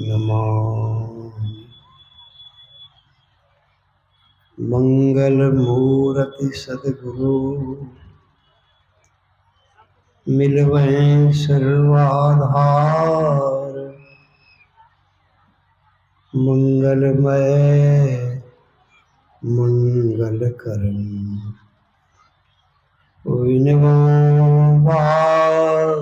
नमामि मंगलमूर्ति सद्गुरु मिलवै सर्वाधार मंगलमय मंगलकरण बारंबार।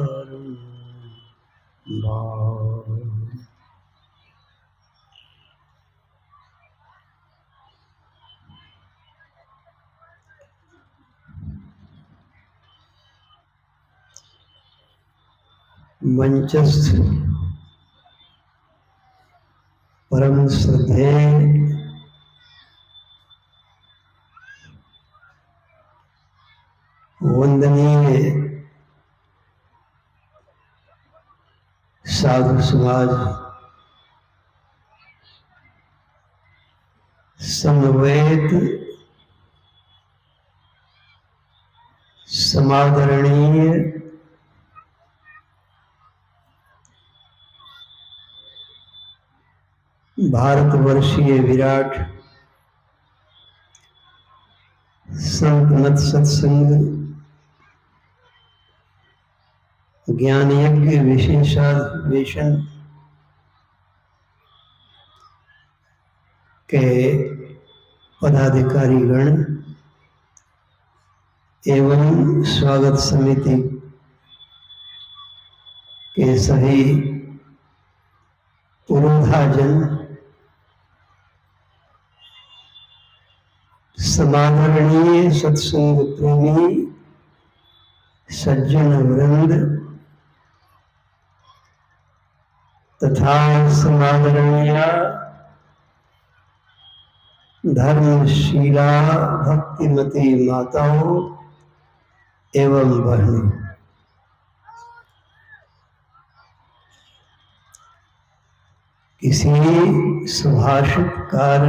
मंचस्थ परम श्रद्धेय वंदनीय साधु समाज, समवेत समादरणीय भारतवर्षीय विराट संत मत सत्संग ज्ञान यज्ञ विशेषाधिवेशन के पदाधिकारीगण एवं स्वागत समिति के सभी पुरोधाजन, समादरणीय सत्संग प्रेमी सज्जन वृंद तथा समादरणीय धर्मशीला भक्तिमती माताओं एवं बहनों, किसी सुभाषितकार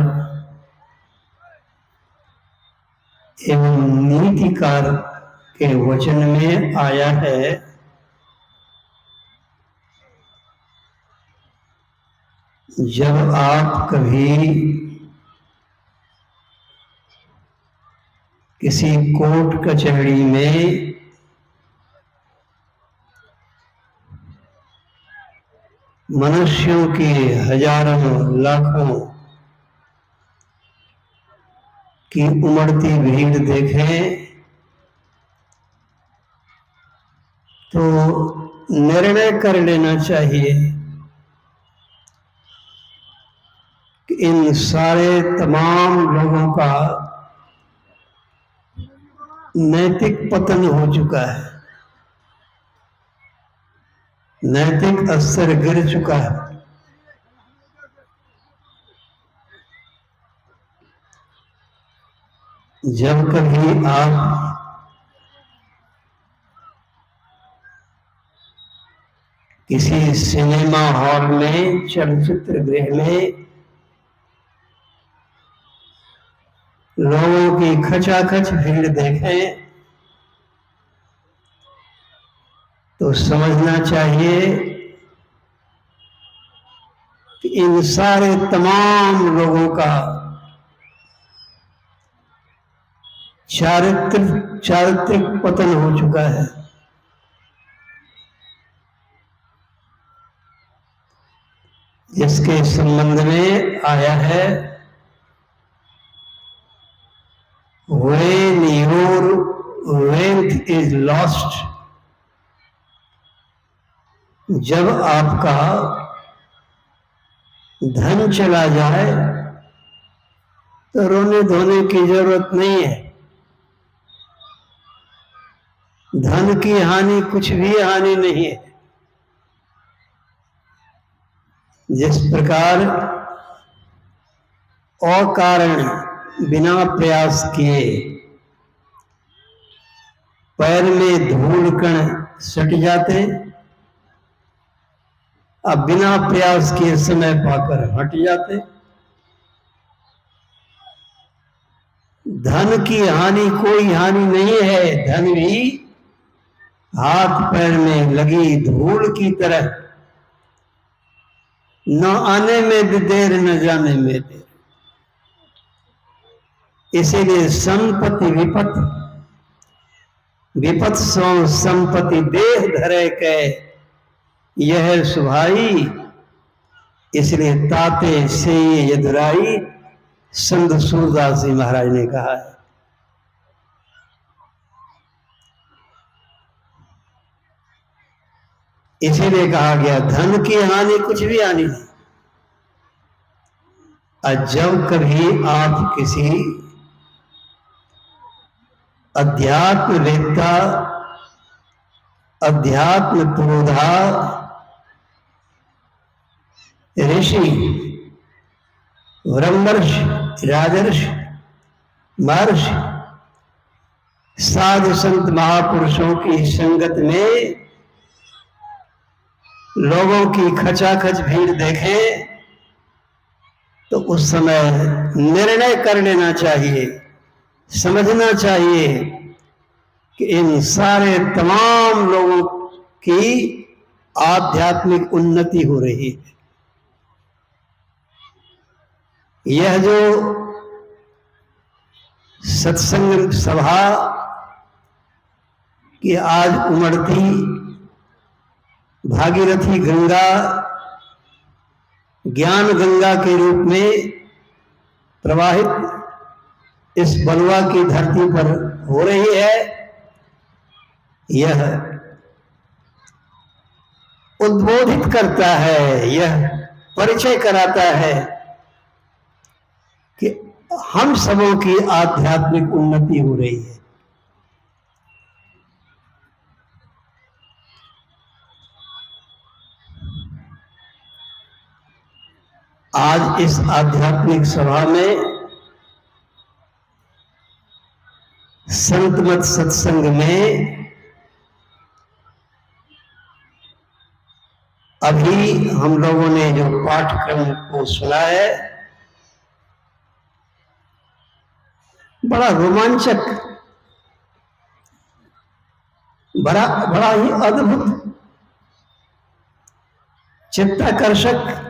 एवं नीतिकार के वचन में आया है, जब आप कभी किसी कोर्ट कचहरी में मनुष्यों की हजारों लाखों की उमड़ती भीड़ देखें तो निर्णय कर लेना चाहिए कि इन सारे तमाम लोगों का नैतिक पतन हो चुका है, नैतिक स्तर गिर चुका है। जब कभी आप किसी सिनेमा हॉल में, चलचित्र गृह में लोगों की खचाखच भीड़ देखें तो समझना चाहिए कि इन सारे तमाम लोगों का चारित्रिक पतन हो चुका है। जिसके संबंध में आया है, when your wealth is lost, जब आपका धन चला जाए तो रोने धोने की जरूरत नहीं है। धन की हानि कुछ भी हानि नहीं है। जिस प्रकार अकारण बिना प्रयास किए पैर में धूल कण सट जाते, अब बिना प्रयास किए समय पाकर हट जाते। धन की हानि कोई हानि नहीं है। धन भी हाथ पैर में लगी धूल की तरह, न आने में भी देर न जाने में देर। इसीलिए संपत्ति विपत, विपत सो संपत्ति देह धरे के यह सुभाई। इसलिए ताते से यदुराई, संत सूरदास जी महाराज ने कहा है। इसीलिए कहा गया धन की हानि कुछ भी हानि नहीं। और जब कभी आप किसी अध्यात्मवेत्ता, अध्यात्म पुरोधा, ऋषि, ब्रह्मर्षि, राजर्षि, महर्षि, साधु संत महापुरुषों की संगत में लोगों की खचाखच भीड़ देखें तो उस समय निर्णय कर लेना चाहिए, समझना चाहिए कि इन सारे तमाम लोगों की आध्यात्मिक उन्नति हो रही है। यह जो सत्संग सभा की आज उमड़ती भागीरथी गंगा, ज्ञान गंगा के रूप में प्रवाहित इस बलुआ की धरती पर हो रही है, यह उद्बोधित करता है, यह परिचय कराता है कि हम सबों की आध्यात्मिक उन्नति हो रही है। आज इस आध्यात्मिक सभा में संतमत सत्संग में अभी हम लोगों ने जो पाठ्यक्रम को सुना है, बड़ा रोमांचक, बड़ा ही अद्भुत, चित्ताकर्षक,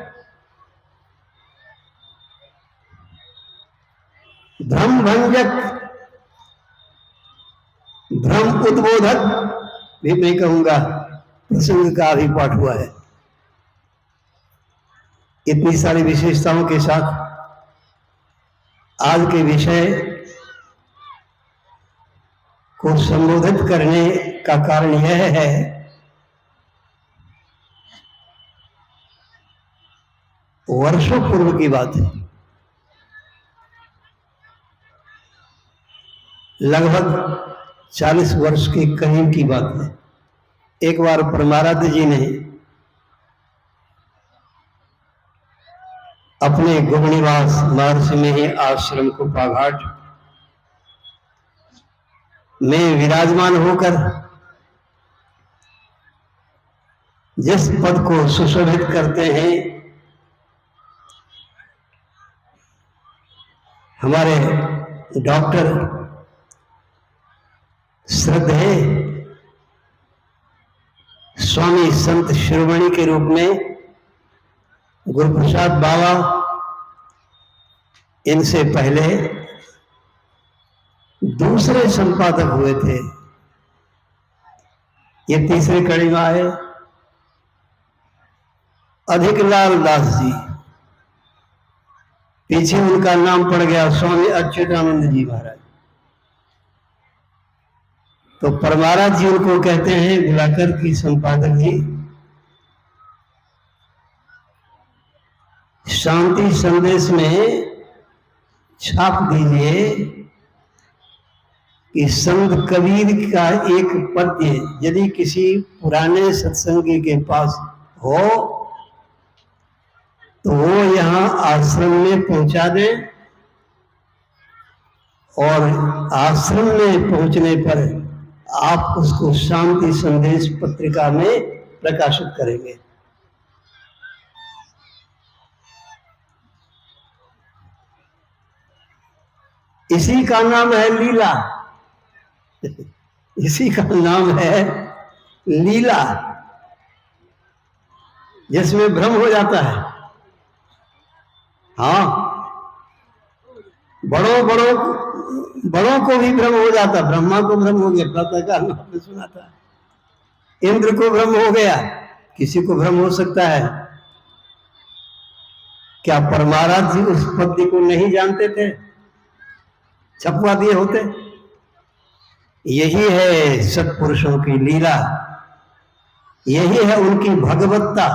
भ्रम भंजक, भ्रम उद्बोधक भी मैं कहूंगा प्रसंग का भी पाठ हुआ है। इतनी सारी विशेषताओं के साथ आज के विषय को संबोधित करने का कारण यह है वर्षों पूर्व की बात है, लगभग 40 वर्ष के करीब की बात है। एक बार परमाराध्य जी ने अपने गुरुनिवास महर्षि में ही आश्रम को पाघाट में विराजमान होकर जिस पद को सुशोभित करते हैं, हमारे डॉक्टर श्रद्धेय स्वामी संत शिरोमणि के रूप में गुरुप्रसाद बाबा इनसे पहले दूसरे संपादक हुए थे। ये तीसरे कड़ी में आए अधिकलाल दास जी, पीछे उनका नाम पड़ गया स्वामी अच्युतानंद जी महाराज। तो परमाराज जी उनको कहते हैं बुलाकर की संपादक जी, शांति संदेश में छाप दीजिए कि संत कबीर का एक पद्य यदि किसी पुराने सत्संगी के पास हो तो वो यहाँ आश्रम में पहुंचा दे, और आश्रम में पहुंचने पर आप उसको शांति संदेश पत्रिका में प्रकाशित करेंगे। इसी का नाम है लीला, इसी का नाम है लीला जिसमें भ्रम हो जाता है। हाँ, बड़ों को भी भ्रम हो जाता। ब्रह्मा को भ्रम हो गया, प्रातःकाल में आपने सुना था। इंद्र को भ्रम हो गया, किसी को भ्रम हो सकता है। क्या परमाराज जी उस पद्य को नहीं जानते थे? छपवा दिए होते। यही है सत्पुरुषों की लीला, यही है उनकी भगवत्ता,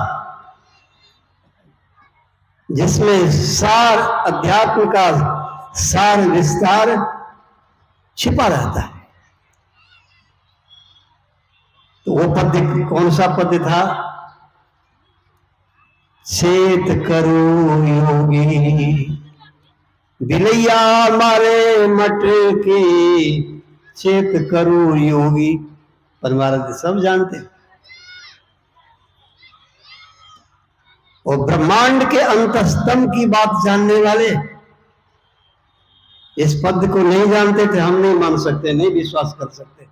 जिसमें सार अध्यात्म का सार विस्तार छिपा रहता है। तो वो पद्य कौन सा पद्य था? चेत करो योगी बिलैया मारे मट के, चेत करो योगी। परमाराध्य सब जानते हैं। और ब्रह्मांड के अंतस्तम की बात जानने वाले इस पद को नहीं जानते थे। हम नहीं मान सकते, नहीं विश्वास कर सकते।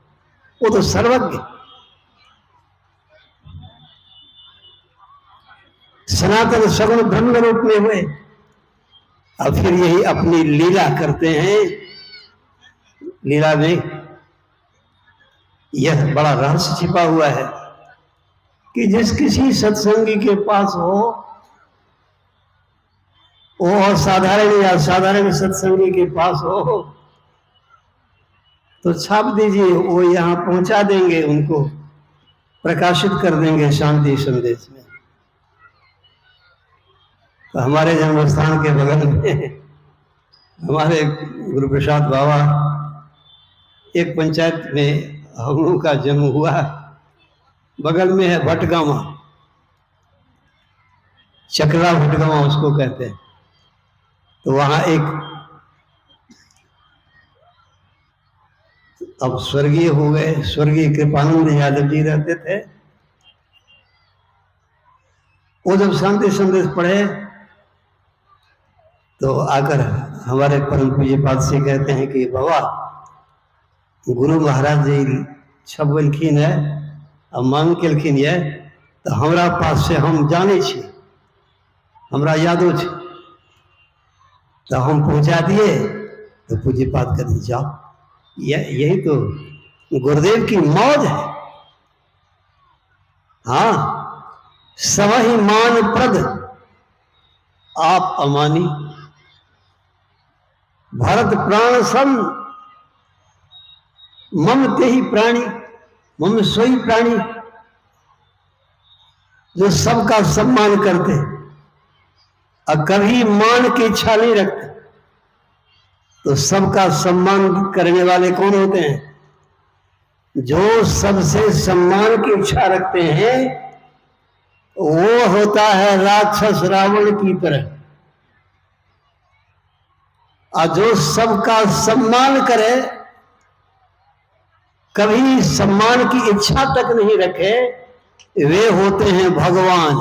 वो तो सर्वज्ञ सनातन सगुण ब्रह्म रूप में हुए, और फिर यही अपनी लीला करते हैं। लीला में यह बड़ा रहस्य छिपा हुआ है कि जिस किसी सत्संगी के पास हो, वो असाधारण या साधारण सत्संगी के पास हो, तो छाप दीजिए, वो यहां पहुंचा देंगे, उनको प्रकाशित कर देंगे शांति संदेश में। तो हमारे जन्मस्थान के बगल में हमारे गुरु प्रसाद बाबा, एक पंचायत में हम लोगों का जन्म हुआ, बगल में है भटगामा, चकरा भटगामा उसको कहते हैं। तो वहां एक, अब स्वर्गीय हो गए, स्वर्गीय कृपानंद यादव जी रहते थे। वो जब शांति संदेश पढ़े तो आकर हमारे परम पूज्य पाद से कहते हैं कि बाबा, गुरु महाराज जी छबलखिन है, अब मांग केलखिन है, तो हमरा पास से हम जाने छी, हमरा यादो छी, तो हम पहुंचा दिए। तो पूज्य पाद कहते जाओ, यही तो गुरुदेव की मौज है। हाँ, सवहि मान प्रद आप अमानी, भरत प्राण सम मम ते ही प्राणी, मम सोई प्राणी। जो सबका सम्मान करते और कभी मान की इच्छा नहीं रखते। तो सबका सम्मान करने वाले कौन होते हैं? जो सबसे सम्मान की इच्छा रखते हैं, वो होता है राक्षस रावण की तरह। और जो सबका सम्मान करे, कभी सम्मान की इच्छा तक नहीं रखे, वे होते हैं भगवान।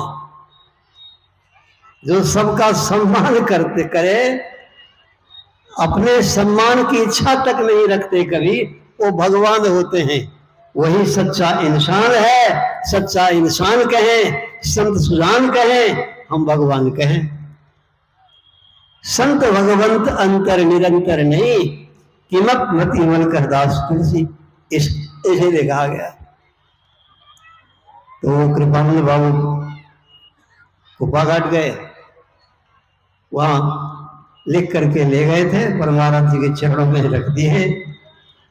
जो सबका सम्मान करते करे, अपने सम्मान की इच्छा तक नहीं रखते कभी, वो भगवान होते हैं। वही सच्चा इंसान है। सच्चा इंसान कहें, संत सुजान कहें, हम भगवान कहें। संत भगवंत अंतर निरंतर नहीं, किमत मति मन कर दास तुलसी, इसे देखा गया। तो कृपानंद बाबू कुपाघाट गए, वहां लिख करके ले गए थे, परमाराध्य जी के चरणों में रख दिए।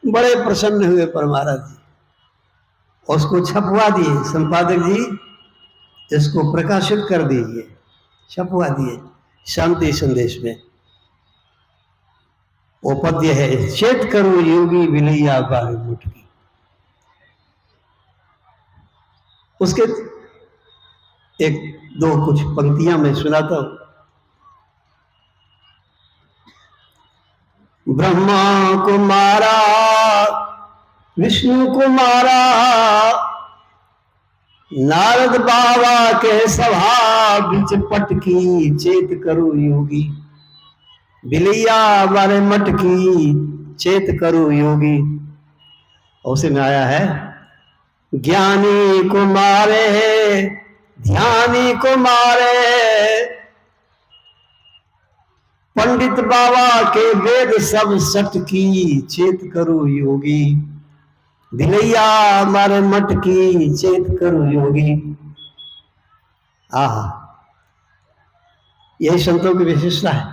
बड़े प्रसन्न हुए परमाराध्य जी, उसको छपवा दिए। संपादक जी, इसको प्रकाशित कर दीजिए। छपवा दिए शांति संदेश में। वो पद्य है, चेत करो योगी बिलैया बार मुटकी। उसके एक दो कुछ पंक्तियां मैं सुनाता हूं। ब्रह्मा को मारा, विष्णु को मारा, नारद बाबा के सभा बीच पटकी, चेत करो योगी बिलैया मारे मटकी, चेत करो योगी। उसे में आया है, ज्ञानी को मारे ध्यानी को मारे, पंडित बाबा के वेद सब सट की, चेत करो योगी दिलैया मारे मट की, चेत करो योगी। आहा, यही संतों की विशेषता है।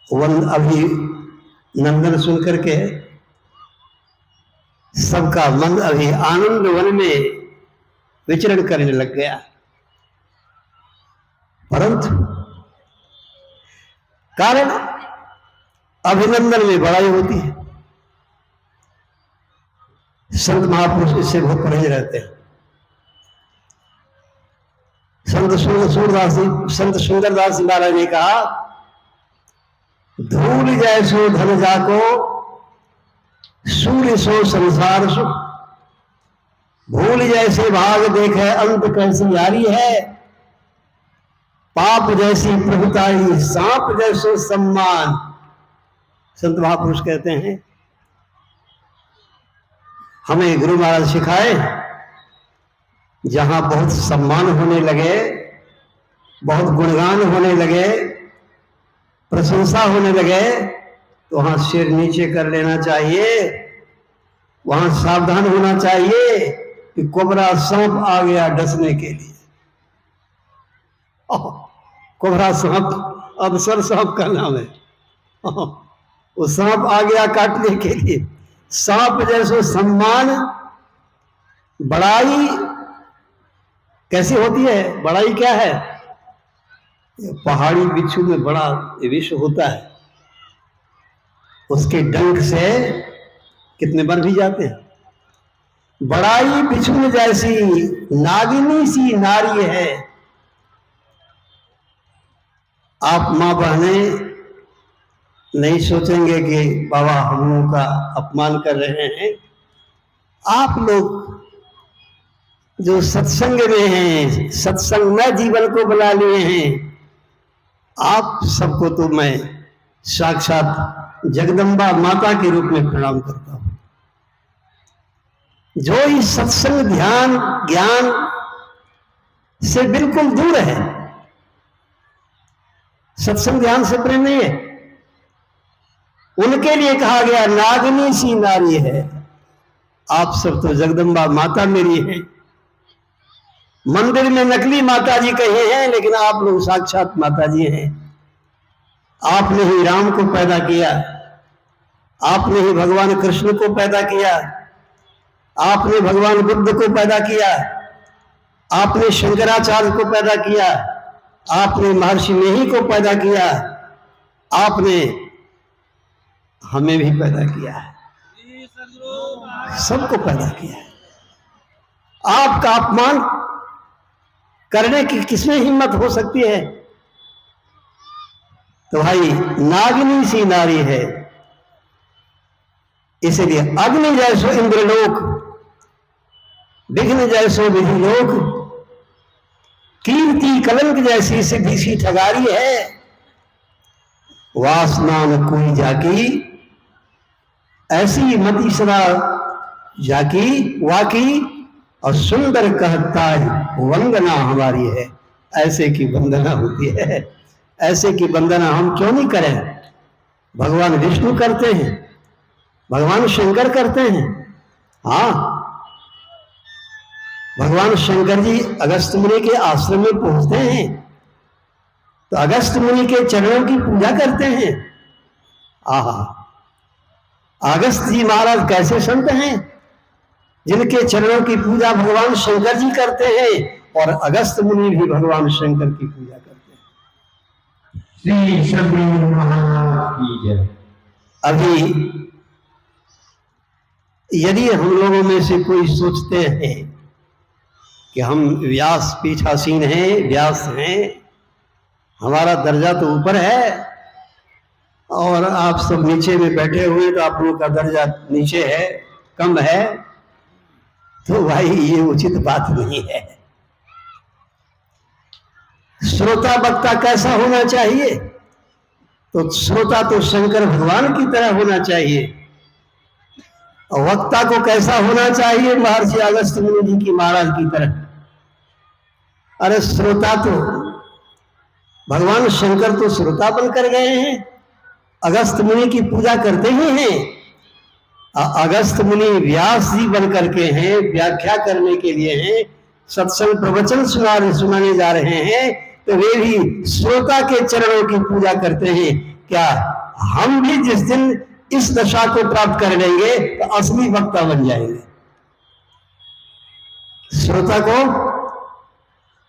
वन अभी नंदन सुन करके सबका मन अभी आनंद वन में विचरण करने लग गया, परंतु कारण अभिनंदन में बड़ाई होती है। संत महापुरुष इससे बहुत परहेज रहते हैं। संत सुंदरदास जी महाराज ने कहा, धूल जैसो धन जाको, सूर्य सो संसार सुख, भूल जैसे भाग देखे अंत कैसी यारी है, पाप जैसी प्रभुताई सांप जैसो सम्मान। संत महापुरुष कहते हैं, हमें गुरु महाराज सिखाए, जहां बहुत सम्मान होने लगे, बहुत गुणगान होने लगे, प्रशंसा होने लगे, तो वहां सिर नीचे कर लेना चाहिए, वहां सावधान होना चाहिए कि कोबरा सांप आ गया डसने के लिए। कोबरा सांप अवसर सांप का नाम है, वो सांप आ गया काटने के लिए। सांप जैसो सम्मान, बड़ाई कैसी होती है? बड़ाई क्या है? पहाड़ी बिच्छू में बड़ा विष होता है, उसके डंक से कितने बन भी जाते हैं। बड़ाई बिच्छू जैसी नागिनी सी नारी है। आप मां बहने नहीं सोचेंगे कि बाबा हम लोगों का अपमान कर रहे हैं। आप लोग जो सत्संग में हैं, सत्संग में जीवन को बना लिए हैं, आप सबको तो मैं साक्षात जगदम्बा माता के रूप में प्रणाम करता हूं। जो इस सत्संग ध्यान ज्ञान से बिल्कुल दूर है, सत्संग ध्यान से प्रेम नहीं है, उनके लिए कहा गया नागिनी सी नारी है। आप सब तो जगदम्बा माता मेरी है। मंदिर में नकली माता जी कहे हैं, लेकिन आप लोग साक्षात माता जी हैं। आपने ही राम को पैदा किया, आपने ही भगवान कृष्ण को पैदा किया, आपने भगवान बुद्ध को पैदा किया, आपने शंकराचार्य को पैदा किया, आपने महर्षि नेही को पैदा किया, आपने हमें भी पैदा किया है, सबको पैदा किया है। आपका अपमान करने की किसमें हिम्मत हो सकती है? तो भाई नागिनी सी नारी है। इसलिए अग्नि जैसो इंद्रलोक, विघ्न जैसो विधिलोक, कीर्ति कलंक जैसी सिद्धि सी ठगारी है। वासना न कोई जाकी, ऐसी मति सदा जाकी वाकी, और सुंदर कहता है वंदना हमारी है। ऐसे की वंदना होती है, ऐसे की वंदना हम क्यों नहीं करें? भगवान विष्णु करते हैं, भगवान शंकर करते हैं। हाँ, भगवान शंकर जी अगस्त मुनि के आश्रम में पहुंचते हैं तो अगस्त मुनि के चरणों की पूजा करते हैं। आहा, अगस्त जी महाराज कैसे संत हैं, जिनके चरणों की पूजा भगवान शंकर जी करते हैं, और अगस्त मुनि भी भगवान शंकर की पूजा करते हैं। श्री सद्गुरु महाराज की जय। अभी यदि हम लोगों में से कोई सोचते हैं कि हम व्यास पीठासीन हैं, व्यास हैं, हमारा दर्जा तो ऊपर है और आप सब नीचे में बैठे हुए, तो आप लोगों का दर्जा नीचे है, कम है, तो भाई ये उचित बात नहीं है। श्रोता वक्ता कैसा होना चाहिए? तो श्रोता तो शंकर भगवान की तरह होना चाहिए। और वक्ता को कैसा होना चाहिए? महर्षि अगस्त मुनि जी की महाराज की तरह। अरे श्रोता तो भगवान शंकर तो श्रोता बनकर गए हैं, अगस्त मुनि की पूजा करते ही हैं। अगस्त मुनि व्यास जी बन करके हैं, व्याख्या करने के लिए हैं, सत्संग प्रवचन सुनाने जा रहे हैं, तो वे भी श्रोता के चरणों की पूजा करते हैं। क्या हम भी जिस दिन इस दशा को प्राप्त कर लेंगे तो असली वक्ता बन जाएंगे? श्रोता को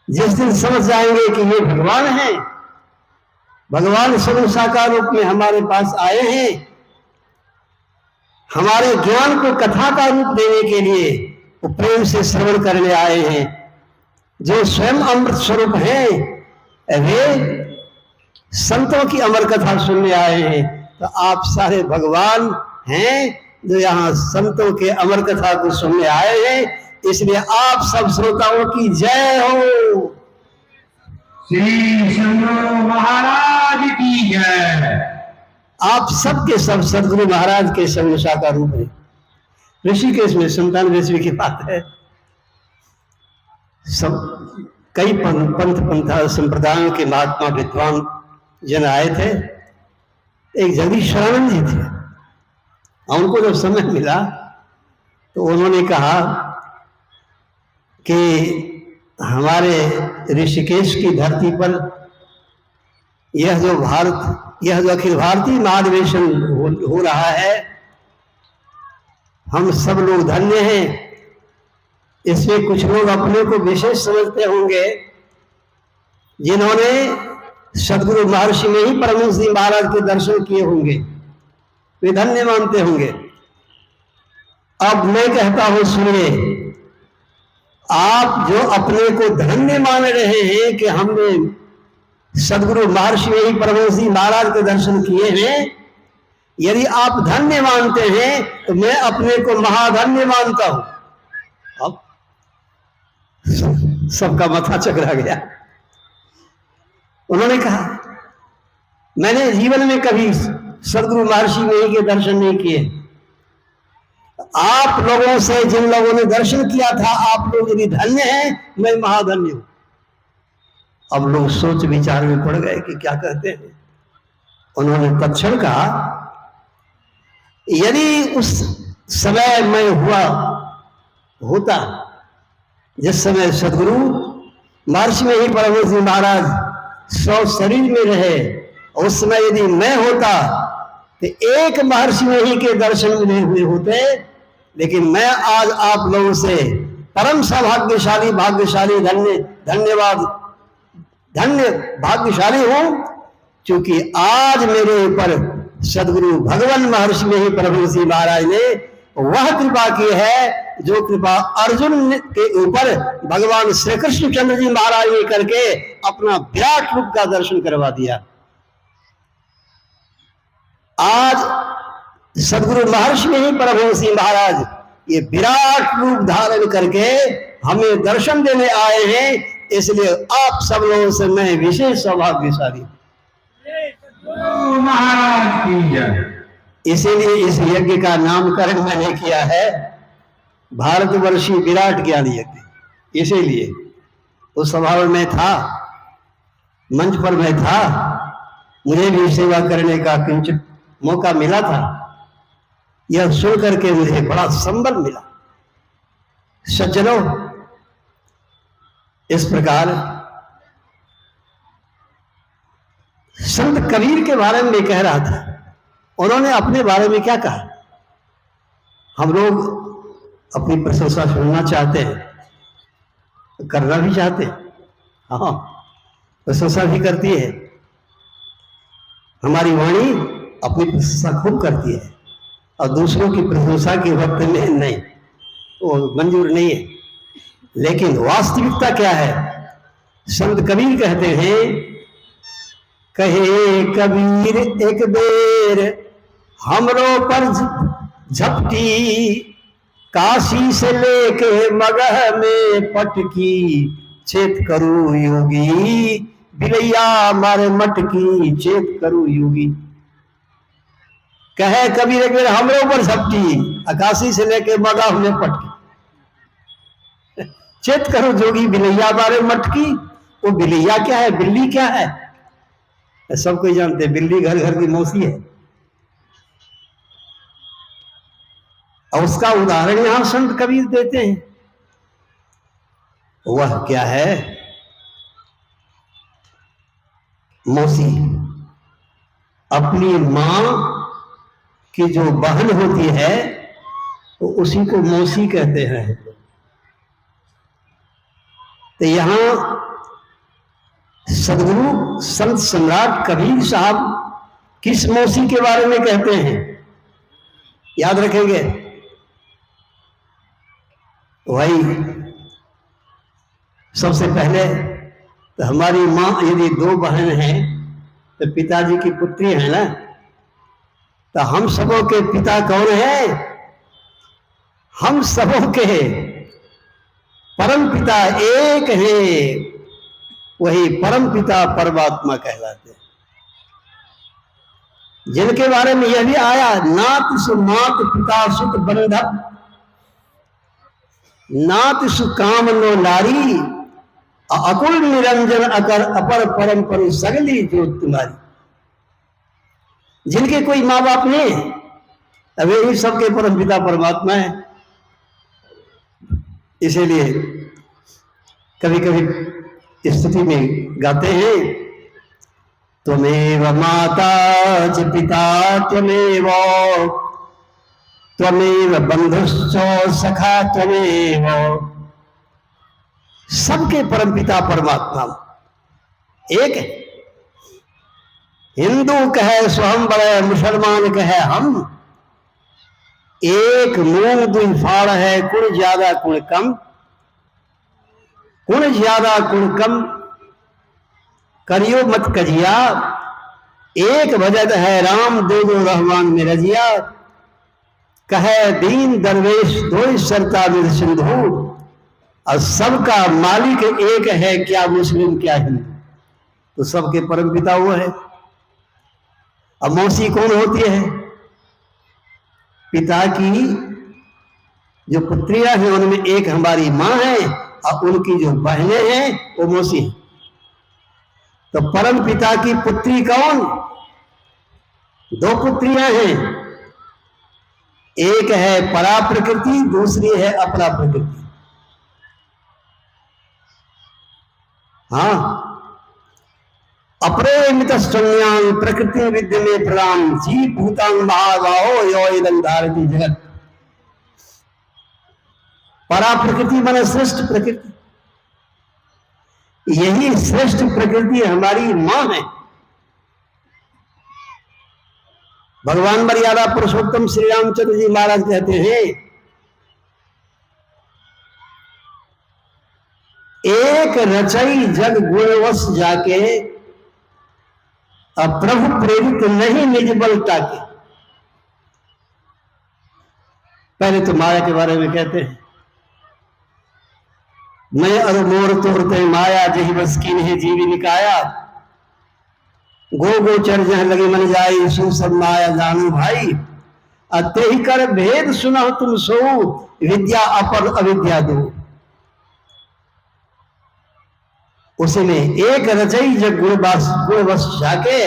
जिस दिन समझ जाएंगे कि ये भगवान है, भगवान स्वयं साकार रूप में हमारे पास आए हैं, हमारे ज्ञान को कथा का रूप देने के लिए वो प्रेम से श्रवण करने आए हैं, जो स्वयं अमृत स्वरूप हैं, वे संतों की अमर कथा सुनने आए हैं। तो आप सारे भगवान हैं जो यहाँ संतों के अमर कथा को सुनने आए हैं। इसलिए आप सब श्रोताओं की जय हो। श्री शंभू महाराज की जय। आप सबके सब सदगुरु महाराज के संगसा का रूप है। ऋषिकेश में 97वीं की बात है, सब कई पंथ पंथा संप्रदायों के महात्मा विद्वान जन आए थे। एक जगदीशानंद जी थे, उनको जब समय मिला तो उन्होंने कहा कि हमारे ऋषिकेश की धरती पर यह जो अखिल भारतीय महाधिवेशन हो रहा है, हम सब लोग धन्य हैं। इसमें कुछ लोग अपने को विशेष समझते होंगे, जिन्होंने सदगुरु महर्षि में ही परमहंस जी महाराज के दर्शन किए होंगे, वे धन्य मानते होंगे। अब मैं कहता हूं, सुनिए, आप जो अपने को धन्य मान रहे हैं कि हमने सदगुरु महर्षि में ही परमहंस जी महाराज के दर्शन किए हैं, यदि आप धन्य मानते हैं तो मैं अपने को महाधन्य मानता हूं। अब सबका माथा चकरा गया। उन्होंने कहा, मैंने जीवन में कभी सदगुरु महर्षि में ही के दर्शन नहीं किए। आप लोगों से जिन लोगों ने दर्शन किया था, आप लोग यदि धन्य हैं, मैं महाधन्य हूं। अब लोग सोच विचार में पड़ गए कि क्या कहते हैं। उन्होंने तत्क्षण कहा, यदि उस समय मैं होता जिस समय सदगुरु महर्षि में ही परमहंस जी महाराज सौ शरीर में रहे, उस समय यदि मैं होता तो एक महर्षि में ही के दर्शन मिले हुए होते। लेकिन मैं आज आप लोगों से परम सौभाग्यशाली, भाग्यशाली, धन्य भाग्यशाली हूं, क्योंकि आज मेरे ऊपर सदगुरु भगवान महर्षि में ही परमहंस जी महाराज ने वह कृपा की है जो कृपा अर्जुन के ऊपर भगवान श्री कृष्ण चंद्र जी महाराज ने करके अपना विराट रूप का दर्शन करवा दिया। आज सदगुरु महर्षि में ही परमहंस जी महाराज ये विराट रूप धारण करके हमें दर्शन देने आए हैं। इसलिए आप सब लोगों से मैं विशेष सौभाग्यशाली महाराज की जय। इसीलिए इस यज्ञ का नामकरण मैंने किया है भारतवर्षीय विराट ज्ञान यज्ञ। इसीलिए उस स्वभाव में था, मंच पर मैं था, मुझे भी सेवा करने का किंचित मौका मिला था। यह सुन करके मुझे बड़ा संबल मिला। सज्जनों, इस प्रकार संत कबीर के बारे में कह रहा था। उन्होंने अपने बारे में क्या कहा? हम लोग अपनी प्रशंसा सुनना चाहते हैं, करना भी चाहते हैं। हाँ, प्रशंसा भी करती है हमारी वाणी, अपनी प्रशंसा खूब करती है, और दूसरों की प्रशंसा के वक्त में नहीं, वो मंजूर नहीं है। लेकिन वास्तविकता क्या है? संत कबीर कहते हैं, कहे कबीर एक बेर हमरो पर झपटी, काशी से लेके मगह में पटकी, चेत करू योगी बिलैया मारे मटकी, चेत करू योगी। कहे कबीर एक बेर हमरे ऊपर झपटी, आकाशी से लेके मगा में पटकी। चेत करो जोगी बिलैया बारे मटकी। वो बिलैया क्या है, बिल्ली क्या है, सब कोई जानते हैं, बिल्ली घर घर की मौसी है। और उसका उदाहरण यहां संत कबीर देते हैं। वह क्या है, मौसी। अपनी मां की जो बहन होती है तो उसी को मौसी कहते हैं। तो यहां सदगुरु संत सम्राट कबीर साहब किस मौसी के बारे में कहते हैं, याद रखेंगे? वही सबसे पहले तो हमारी मां, यदि दो बहन हैं तो पिताजी की पुत्री है ना, तो हम सबों के पिता कौन है? हम सबों के परम पिता एक है, वही परम पिता परमात्मा कहलाते हैं। जिनके बारे में यह भी आया, नात सु मात पिता सुत बंधप, नात सु काम नो नारी, अकुल निरंजन अकर अपर परम पर सगली जो तुम्हारी। जिनके कोई माँ बाप नहीं, अब यही सबके परम पिता परमात्मा है। इसीलिए कभी कभी स्तुति में गाते हैं, त्वमेव माता च पिता त्वमेव, त्वमेव बंधुश्च सखा त्वमेव। सबके परमपिता परमात्मा एक है। हिंदू कहे स्वयं बड़े, मुसलमान कहे हम, एक मूंग दुई फाड़ है, कुण ज्यादा कुण कम, कुण ज्यादा कुण कम करियो मत कजिया, एक भजत है राम दो दो रहमान में रजिया। कहे दीन दरवेश दो सरता में सिंधु, और सबका मालिक एक है, क्या मुस्लिम क्या हिंदू। तो सबके परम पिता वो है। अब मौसी कौन होती है? पिता की जो पुत्रियां हैं उनमें एक हमारी मां है, और उनकी जो बहनें हैं वो मौसी है। तो परम पिता की पुत्री कौन? दो पुत्रियां हैं, एक है परा प्रकृति, दूसरी है अपरा प्रकृति। हाँ, अपरेमित संज्ञान प्रकृति विद्य में प्रणाम, जी भूतांग महाभावो यो इदं धारति जगत। परा प्रकृति माने श्रेष्ठ प्रकृति, यही श्रेष्ठ प्रकृति हमारी मां है। भगवान मर्यादा पुरुषोत्तम श्री रामचंद्र जी महाराज कहते हैं, एक रचई जग गुणवश जाके, अब प्रभु प्रेरित नहीं निज बल ताके। पहले तो माया के बारे में कहते हैं, मैं अर मोर तोड़ते माया जही बस की नहीं जीवी निकाया, गो गोचर जह लगे मन जाई सु सब माया जानू भाई, अते ही कर भेद सुना तुम सो, विद्या अपर अविद्या दो। उसमें एक रचई जब गुणवश जाके,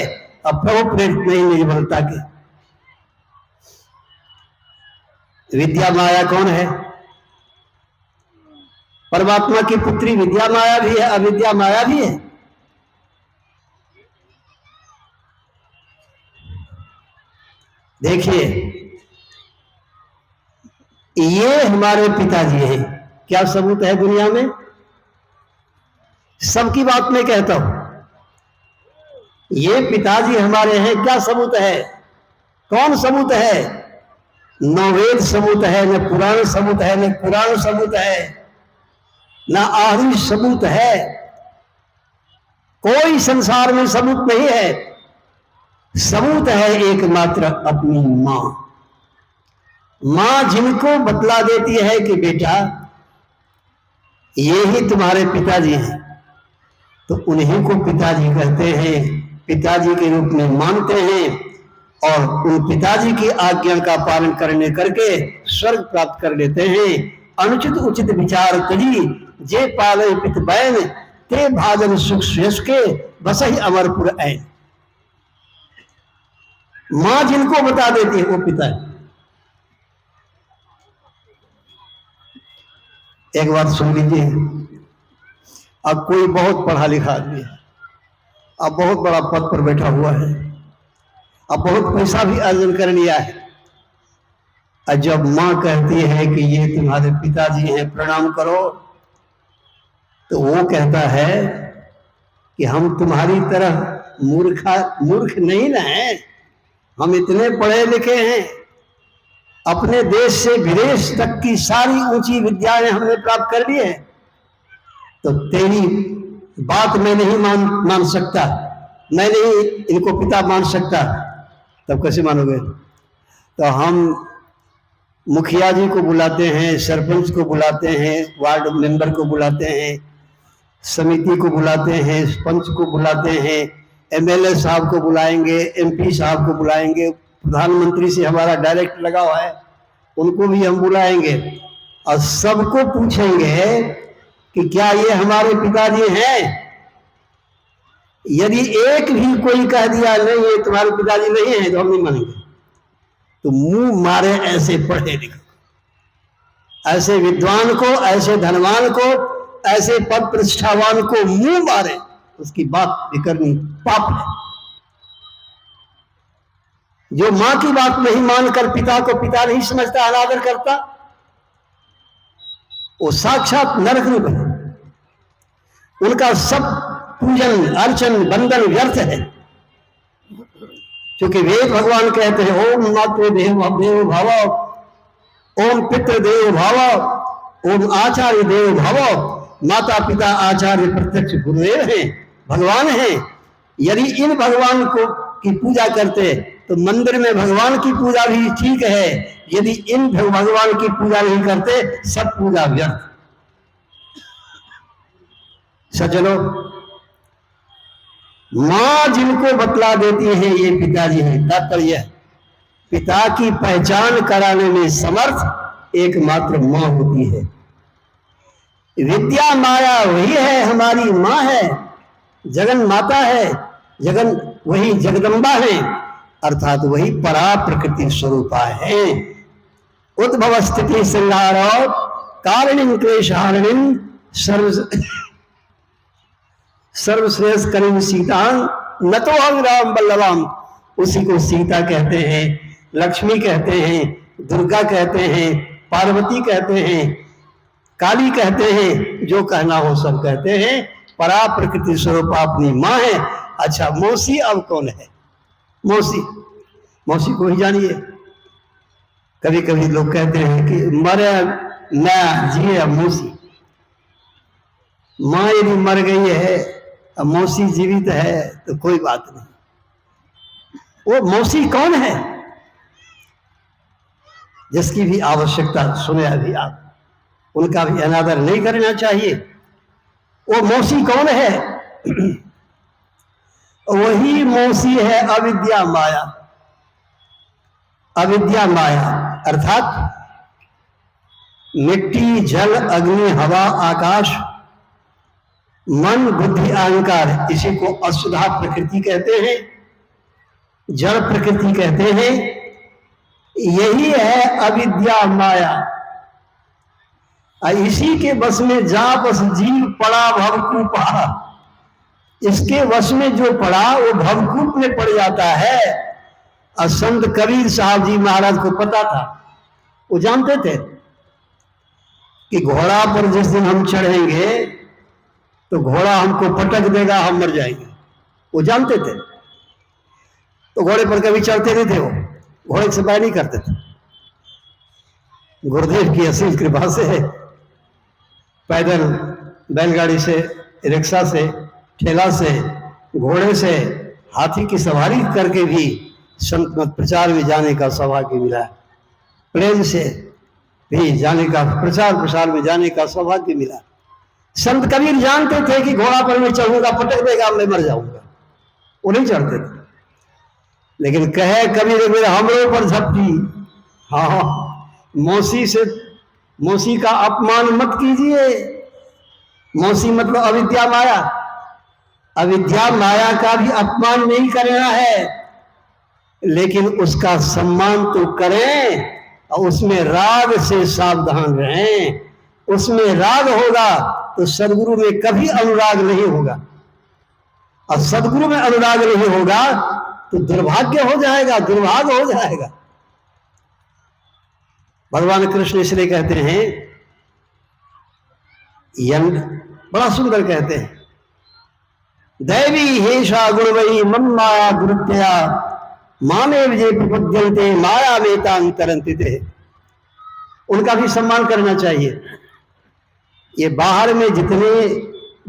अब प्रभु प्रेरित नहीं निज बलता के। विद्या माया कौन है? परमात्मा की पुत्री विद्या माया भी है, अविद्या माया भी है। देखिए, ये हमारे पिताजी हैं। क्या सबूत है दुनिया में? सबकी बात में कहता हूं, ये पिताजी हमारे हैं। क्या सबूत है? कौन सबूत है? न वेद सबूत है, न पुराण सबूत है, न पुराण सबूत है, न आदि सबूत है। कोई संसार में सबूत नहीं है। सबूत है एकमात्र अपनी मां। मां जिनको बतला देती है कि बेटा ये ही तुम्हारे पिताजी हैं, तो उन्हीं को पिताजी कहते हैं, पिताजी के रूप में मानते हैं। और उन पिताजी की आज्ञा का पालन करने करके स्वर्ग प्राप्त कर लेते हैं। अनुचित उचित विचार तजी जे पाले पित बैन ते भाजन सुख श्रेष्ठ के बसही अमरपुर ऐन। मां जिनको बता देती है वो पिता है। एक बात सुन लीजिए, अब कोई बहुत पढ़ा लिखा आदमी है, अब बहुत बड़ा पद पर बैठा हुआ है, अब बहुत पैसा भी अर्जन कर लिया है, और जब मां कहती है कि ये तुम्हारे पिताजी हैं प्रणाम करो, तो वो कहता है कि हम तुम्हारी तरह मूर्ख नहीं ना हैं, हम इतने पढ़े लिखे हैं, अपने देश से विदेश तक की सारी ऊंची विद्याएं हमने प्राप्त कर ली है, तो तेरी बात मैं नहीं मान सकता, मैं नहीं इनको पिता मान सकता। तब कैसे मानोगे? तो हम मुखिया जी को बुलाते हैं, सरपंच को बुलाते हैं, वार्ड मेंबर को बुलाते हैं, समिति को बुलाते हैं, पंच को बुलाते हैं, एमएलए साहब को बुलाएंगे, एमपी साहब को बुलाएंगे, प्रधानमंत्री से हमारा डायरेक्ट लगा हुआ है, उनको भी हम बुलाएंगे और सबको पूछेंगे कि क्या ये हमारे पिताजी हैं। यदि एक भी कोई कह दिया नहीं ये तुम्हारे पिताजी नहीं है, तो हम नहीं मानेंगे। तो मुंह मारे ऐसे पढ़े लिखे, ऐसे विद्वान को, ऐसे धनवान को, ऐसे पद प्रतिष्ठावान को मुंह मारे, उसकी बात भी करनी पाप है। जो मां की बात नहीं मानकर पिता को पिता नहीं समझता, अनादर करता, वो साक्षात नरक में बने। उनका सब पूजन अर्चन बंदन व्यर्थ है, क्योंकि वेद भगवान कहते हैं ओम मातृ देव भव, ओम पितृ देव भव, ओम आचार्य देव भव। माता पिता आचार्य प्रत्यक्ष गुरुदेव हैं, भगवान हैं। यदि इन भगवान को की पूजा करते तो मंदिर में भगवान की पूजा भी ठीक है, यदि इन भगवान की पूजा नहीं करते सब पूजा व्यर्थ। सज्जनों, मां जिनको बतला देती है ये पिताजी हैं, तात्पर्य पिता की पहचान कराने में समर्थ एकमात्र मां होती है। विद्या माया वही है, हमारी मां है, जगन माता है, जगन वही जगदम्बा है, अर्थात वही परा प्रकृति स्वरूपा है। उद्भव स्थिति संहार कारणिम क्लेशहारिणीम सर्वश्रेष्ठ करीम सीता न तो हम राम बल्लभाम। उसी को सीता कहते हैं, लक्ष्मी कहते हैं, दुर्गा कहते हैं, पार्वती कहते हैं, काली कहते हैं, जो कहना हो सब कहते हैं। परा प्रकृति स्वरूप अपनी मां है। अच्छा, मौसी अब कौन है? मौसी को ही जानिए। कभी कभी लोग कहते हैं कि मरे न जिए अब मौसी। मां यदि मर गई है अब मौसी जीवित है तो कोई बात नहीं। वो मौसी कौन है जिसकी भी आवश्यकता सुने अभी आप, उनका भी अनादर नहीं करना चाहिए। वो मौसी कौन है? वही मौसी है अविद्या माया। अविद्या माया अर्थात मिट्टी, जल, अग्नि, हवा, आकाश, मन, बुद्धि, अहंकार। इसी को असुधा प्रकृति कहते हैं, जड़ प्रकृति कहते हैं। यही है अविद्या माया। इसी के बस में जा बस जीव पड़ा भवकूपा। इसके वश में जो पड़ा वो भवकूप में पड़ जाता है। और संत कबीर साहब जी महाराज को पता था, वो जानते थे कि घोड़ा पर जिस दिन हम चढ़ेंगे तो घोड़ा हमको पटक देगा, हम मर जाएंगे। वो जानते थे, तो घोड़े पर कभी चढ़ते नहीं थे। वो घोड़े से बैर नहीं करते थे। गुरुदेव की असीम कृपा से पैदल, बैलगाड़ी से, रिक्शा से, ठेला से, घोड़े से, हाथी की सवारी करके भी संत मत प्रचार में जाने का सौभाग्य मिला। प्लेन से भी जाने का, प्रचार प्रसार में जाने का सौभाग्य मिला। संत कबीर जानते थे कि घोड़ा पर मैं चढ़ूंगा पटक देगा, मैं मर जाऊंगा। वो नहीं चढ़ते थे। लेकिन कहे कभी मेरे हमलों पर झपटी। हाँ, मौसी का अपमान मत कीजिए। मौसी मतलब अविद्या माया। अविद्या माया का भी अपमान नहीं करना है, लेकिन उसका सम्मान तो करें और उसमें राग से सावधान रहें। उसमें राग होगा तो सदगुरु में कभी अनुराग नहीं होगा, और सदगुरु में अनुराग नहीं होगा तो दुर्भाग्य हो जाएगा, दुर्भाग्य हो जाएगा। भगवान कृष्ण इसलिए कहते हैं, यंग बड़ा सुंदर कहते हैं, दैवी हेषा गुणवई मम माया दुरुत्या माने विजय प्रपद्यन्ते माया वेतांतरन्ते। उनका भी सम्मान करना चाहिए। ये बाहर में जितने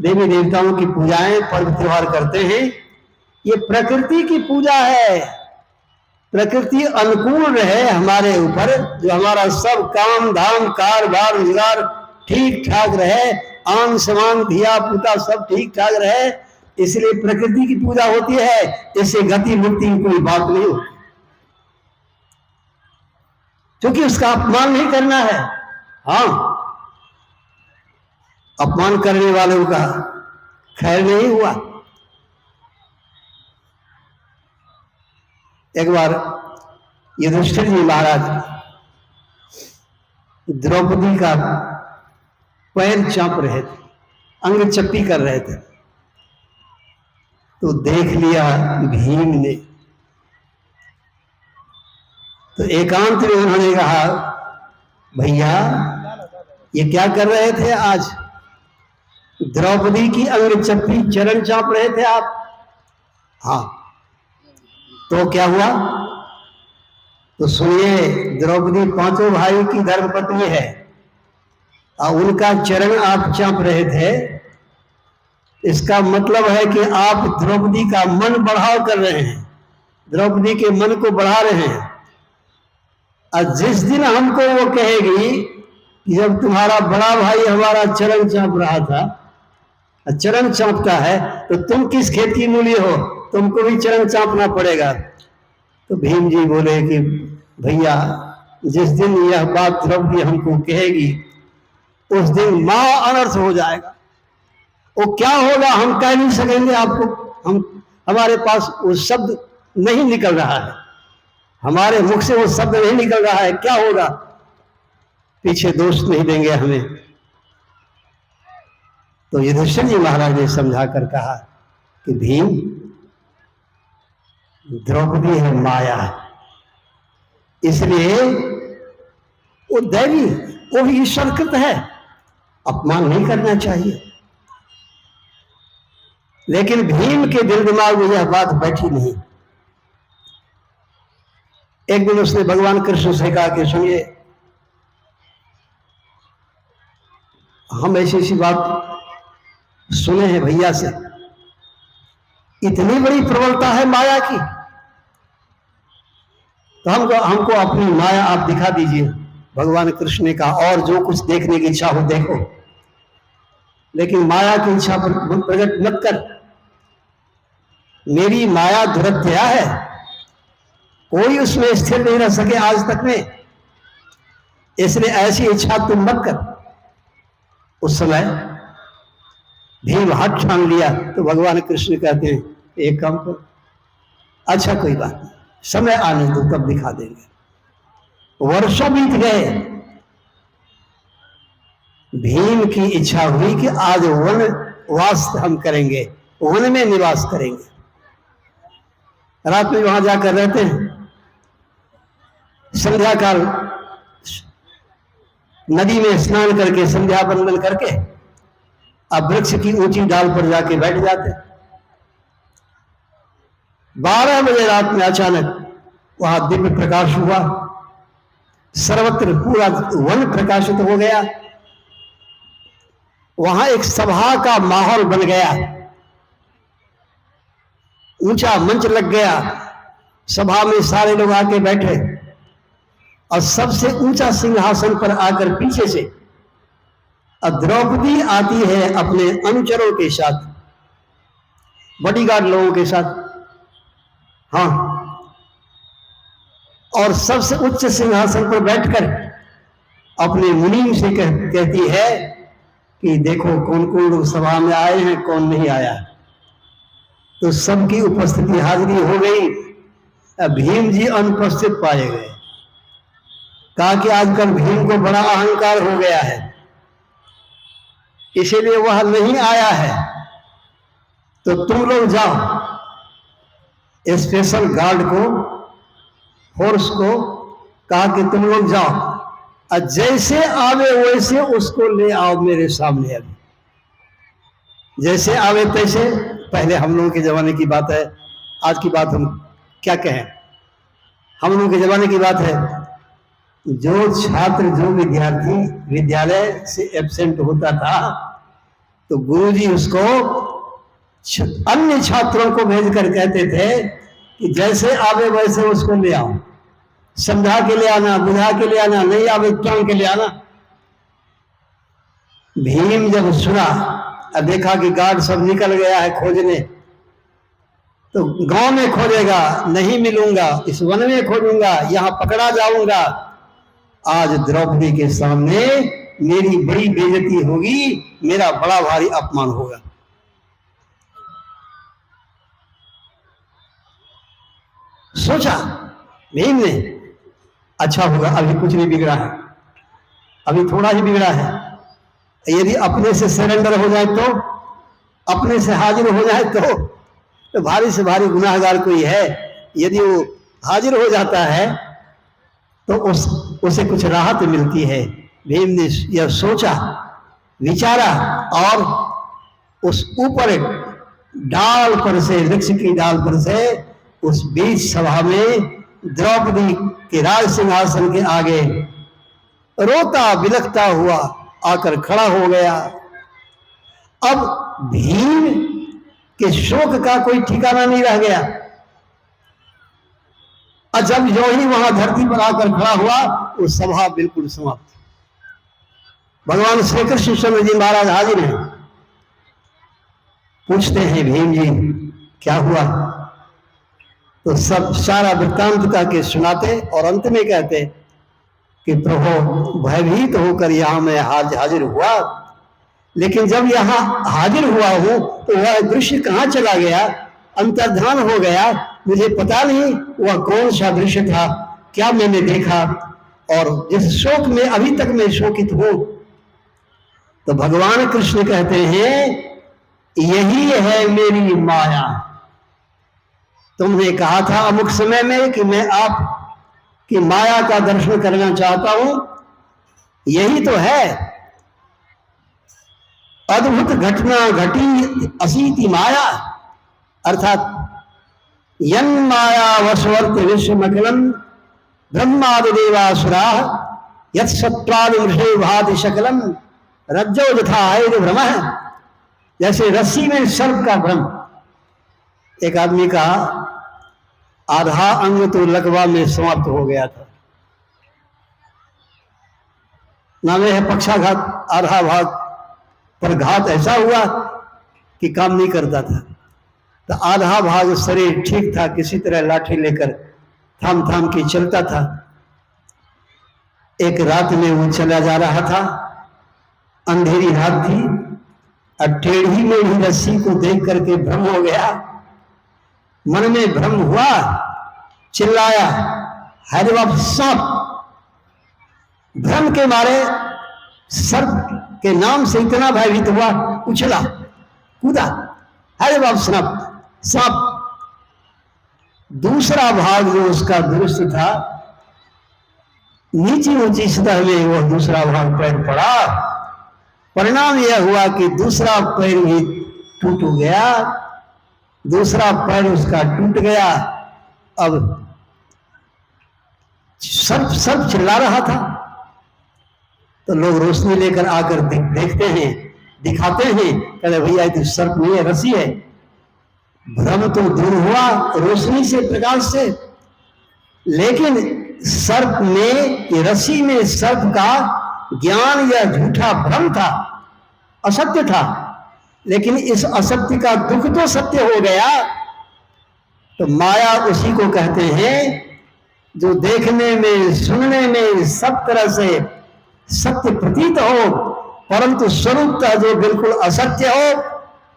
देवी देवताओं की पूजाएं पर्व त्योहार करते हैं, ये प्रकृति की पूजा है। प्रकृति अनुकूल रहे हमारे ऊपर, जो हमारा सब काम धाम कारोबार रोजगार ठीक ठाक रहे, आन समान धिया पुता सब ठीक ठाक रहे, इसलिए प्रकृति की पूजा होती है। इससे गति मुक्ति की कोई बात नहीं होती, क्योंकि उसका अपमान नहीं करना है। हाँ, अपमान करने वालों का खैर नहीं हुआ। एक बार युधिष्ठिर जी महाराज द्रौपदी का पैर चाप रहे थे, अंग चप्पी कर रहे थे, तो देख लिया भीम ने। तो एकांत में उन्होंने कहा, भैया ये क्या कर रहे थे आज? द्रौपदी की अंग चप्पी चरण चाप रहे थे आप? हाँ। तो क्या हुआ? तो सुनिए, द्रौपदी पांचों भाई की धर्मपत्नी है और उनका चरण आप चाप रहे थे, इसका मतलब है कि आप द्रौपदी का मन बढ़ाव कर रहे हैं, द्रौपदी के मन को बढ़ा रहे हैं। और जिस दिन हमको वो कहेगी कि जब तुम्हारा बड़ा भाई हमारा चरण चाप रहा था, चरण चापता है, तो तुम किस खेत की मूली हो, तुमको भी चरण चापना पड़ेगा। तो भीम जी बोले कि भैया, जिस दिन यह बात द्रौपदी हमको कहेगी, उस दिन महा अनर्थ हो जाएगा। वो क्या होगा हम कह नहीं सकेंगे आपको, हमारे पास वो शब्द नहीं निकल रहा है, हमारे मुख से वो शब्द नहीं निकल रहा है। क्या होगा? पीछे दोष नहीं देंगे हमें। तो युधिष्ठिर जी महाराज ने समझा कर कहा कि भीम, द्रौपदी है माया, इसलिए वो दैवी, वो भी ईश्वरकृत है, अपमान नहीं करना चाहिए। लेकिन भीम के दिल दिमाग में यह बात बैठी नहीं। एक दिन उसने भगवान कृष्ण से कहा कि सुनिए, हम ऐसी ऐसी बात सुने हैं भैया से, इतनी बड़ी प्रबलता है माया की, तो हमको अपनी माया आप दिखा दीजिए। भगवान कृष्ण ने कहा, और जो कुछ देखने की इच्छा हो देखो, लेकिन माया की इच्छा पर प्रकट मत कर। मेरी माया दुरत्या है, कोई उसमें स्थिर नहीं रह सके आज तक में, इसलिए ऐसी इच्छा तुम मत कर। उस समय भीम हाथ छान लिया तो भगवान कृष्ण कहते हैं, एक काम कर, अच्छा कोई बात नहीं, समय आने दो तब दिखा देंगे। वर्षों बीत गए, भीम की इच्छा हुई कि आज वन वास हम करेंगे, वन में निवास करेंगे। रात में वहां जाकर रहते हैं। संध्या काल नदी में स्नान करके संध्या बंदन करके अब वृक्ष की ऊंची डाल पर जाके बैठ जाते। 12 बजे रात में अचानक वहां दिव्य प्रकाश हुआ, सर्वत्र पूरा वन प्रकाशित हो गया। वहां एक सभा का माहौल बन गया, ऊंचा मंच लग गया, सभा में सारे लोग आके बैठे और सबसे ऊंचा सिंहासन पर आकर पीछे से अब द्रौपदी आती है अपने अनुचरों के साथ, बॉडीगार्ड लोगों के साथ। हाँ, और सबसे उच्च सिंहासन पर बैठकर अपने मुनीम से कहती है कि देखो कौन कौन लोग सभा में आए हैं, कौन नहीं आया। तो सबकी उपस्थिति हाजिरी हो गई। भीम जी अनुपस्थित पाए गए। कहा कि आजकल भीम को बड़ा अहंकार हो गया है, इसीलिए वह नहीं आया है। तो तुम लोग जाओ, स्पेशल गार्ड को, फोर्स को कहा कि तुम लोग जाओ और जैसे आवे वैसे उसको ले आओ मेरे सामने। अभी जैसे आवे तैसे, पहले हम लोगों के जमाने की बात है, आज की बात हम क्या कहें, हम लोगों के जमाने की बात है। जो छात्र, जो विद्यार्थी विद्यालय से एब्सेंट होता था तो गुरुजी उसको अन्य छात्रों को भेजकर कहते थे कि जैसे आवे वैसे उसको ले आओ, समझा के ले आना, बुझा के ले आना, नहीं आवे टांग के ले आना। भीम जब सुना और देखा कि गार्ड सब निकल गया है खोजने, तो गांव में खोजेगा, नहीं मिलूंगा, इस वन में खोजूंगा, यहां पकड़ा जाऊंगा, आज द्रौपदी के सामने मेरी बड़ी बेइज्जती होगी, मेरा बड़ा भारी अपमान होगा। सोचा भीम ने, अच्छा होगा, अभी कुछ नहीं बिगड़ा है, अभी थोड़ा ही बिगड़ा है। यदि अपने से सरेंडर हो जाए तो, अपने से हाजिर हो जाए तो भारी से भारी गुनाहगार कोई है, यदि वो हाजिर हो जाता है तो उसे कुछ राहत मिलती है। भीम ने यह सोचा, विचारा और उस ऊपर डाल पर से, वृक्ष की डाल पर से उस बीच सभा में द्रौपदी के राज सिंहासन के आगे रोता बिलखता हुआ आकर खड़ा हो गया। अब भीम के शोक का कोई ठिकाना नहीं रह गया। और जब जो ही वहां धरती पर आकर खड़ा हुआ, वो सभा बिल्कुल समाप्त। भगवान श्री कृष्ण चंद्र जी महाराज हाजिर हैं। पूछते हैं भीम जी क्या हुआ, तो सब सारा वृत्तांत का के सुनाते और अंत में कहते कि प्रभु भयभीत होकर यहां मैं हाजिर हुआ, लेकिन जब यहां हाजिर हुआ हूं तो वह दृश्य कहां चला गया, अंतर्धान हो गया, मुझे पता नहीं वह कौन सा दृश्य था, क्या मैंने देखा, और जिस शोक में अभी तक मैं शोकित हूं। तो भगवान कृष्ण कहते हैं यही है मेरी माया। तुमने कहा था अमुक समय में कि मैं आपकी माया का दर्शन करना चाहता हूं, यही तो है। अद्भुत घटना घटी असीति माया, अर्थात यन माया वशवर्त विश्वमखिलम ब्रह्मादि देवासुरा यत् सत्त्वादिमृषे भाति शकलम रज्जो यथा है भ्रम। जैसे रस्सी में सर्प का भ्रम। एक आदमी का आधा अंग तो लकवा में समाप्त हो गया था, नाम है पक्षाघात। आधा भाग पर घात ऐसा हुआ कि काम नहीं करता था, तो आधा भाग शरीर ठीक था, किसी तरह लाठी लेकर थाम थाम के चलता था। एक रात में वो चला जा रहा था, अंधेरी रात थी, और टेढ़ी में ही रस्सी को देख करके भ्रम हो गया। मन में भ्रम हुआ, चिल्लाया हरे बाप सांप। भ्रम के मारे सर्प के नाम से इतना भयभीत हुआ, उछला कूदा, हरे बाप सांप। दूसरा भाग जो उसका दृश्य था, नीची ऊंची सतह में वह दूसरा भाग पैर पड़ा। परिणाम यह हुआ कि दूसरा पैर भी टूट गया, दूसरा पैर उसका टूट गया। अब सर्प चिल्ला रहा था, तो लोग रोशनी लेकर आकर देखते हैं, दिखाते हैं, कहते भैया ये तो सर्प नहीं है, रस्सी है। भ्रम तो दूर हुआ रोशनी से, प्रकाश से, लेकिन सर्प में, रस्सी में सर्प का ज्ञान या झूठा भ्रम था, असत्य था। लेकिन इस असत्य का दुख तो सत्य हो गया। तो माया उसी को कहते हैं जो देखने में, सुनने में सब तरह से सत्य प्रतीत हो, परंतु स्वरूपतः जो बिल्कुल असत्य हो,